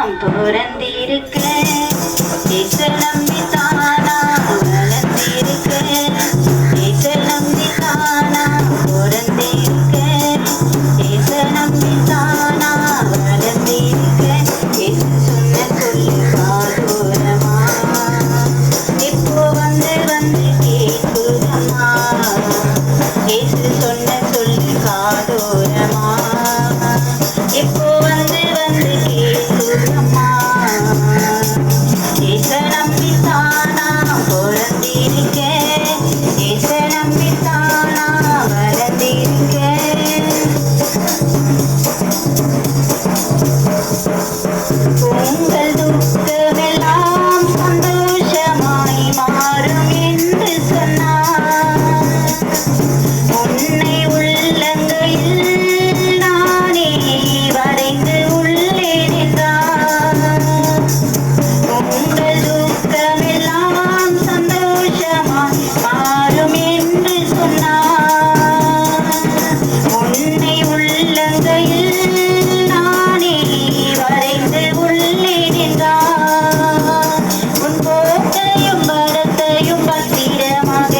பிறந்திருக்க இயேசு நம்பித்தானா வளர்ந்திருக்க இயேசு நம்பித்தானா பிறந்திருக்க இயேசு நம்பித்தானா வளர்ந்திருக்க இயேசு சொன்ன சொல்லு காதோரமா இப்போ வந்து கேட்குதம்மா இயேசு சொன்ன சொல்லு காதோரமா இப்போ வந்து கேட்குதம்மா இயேசு நம்பித்தானா பிறந்திருக்க இயேசு நம்பித்தானா வளர்ந்திருக்க உங்கள் துக்கமெல்லாம் சந்தோஷமாய் மாறும் என்று சொன்னார் உன்னை உள்ளங்கையில் நானே வரைந்து உள்ளேன் என்றார் உங்கள் துக்கமெல்லாம் சந்தோஷமாய் மாறும் என்று சொன்னார் உன்னை உள்ளங்கையில் நானே வரைந்து உள்ளேன் என்றார் உன் போக்கையும் வரத்தையும் பத்திரமாக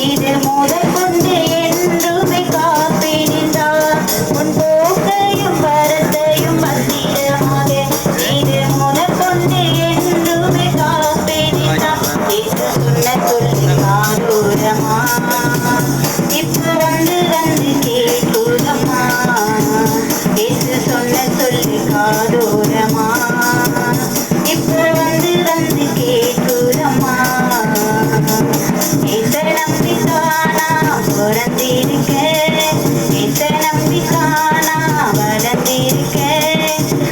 இது முதல் கொண்டு என்றுமே காப்பேன் என்றார் உன் போக்கையும் வரத்தையும் பத்திரமாக இது முதல் கொண்டு என்றுமே காப்பேன் என்றார் இயேசு சொன்ன சொல்லு காதோரமா இப்போ வந்து கேட்குதம்மா இயேசு சொன்ன சொல்லு காதோரமா இப்போ வந்து கேட்குதம்மா இயேசு நம்பித்தானா பிறந்திருக்க இயேசு நம்பித்தானா வளர்ந்திருக்க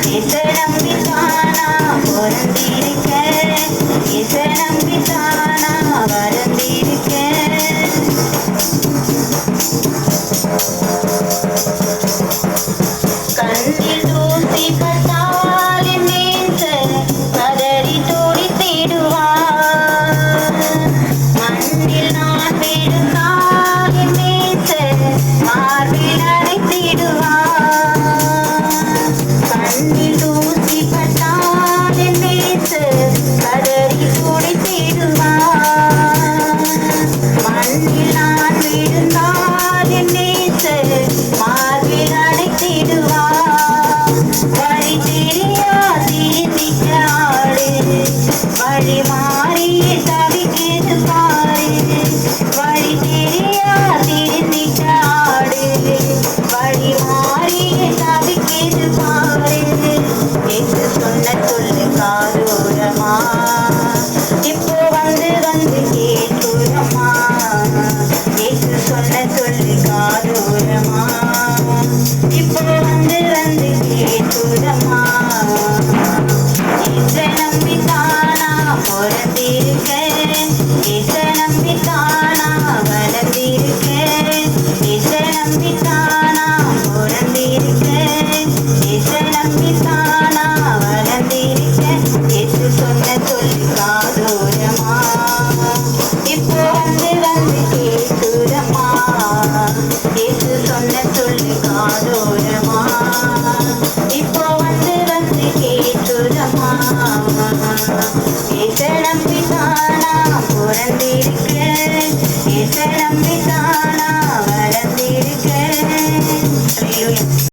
இயேசு நம்பித்தானா பிறந்திருக்க இயேசு நம்பித்தானா வளர்ந்திருக்க கண்ணில் தூசி பட்டால் என் நேசர் கதறி துடித்திடுவார் மண்ணில் நான் விழுந்தால் என் நேசர் மார்பில் அணைத்திடுவார் கண்ணில் தூசி பட்டால் என் நேசர் கதறி துடித்திடுவார் மண்ணில் நான் விழுந்தால் என் நேசர் மார்பில் அணைத்திடுவார் வழி தெரியா திருந்திட்ட ஆடு வழி மாறி தவிக்கிறது பாரு வழி தெரியா திருந்திட்ட ஆடு வழி மாறி தவிக்கிறது பாரு இயேசு சொன்ன சொல்லு காதோரமா இப்போ வந்து கேட்குதம்மா இயேசு சொன்ன சொல்லு காதோரமா இப்போ வந்து கேட்குதம்மா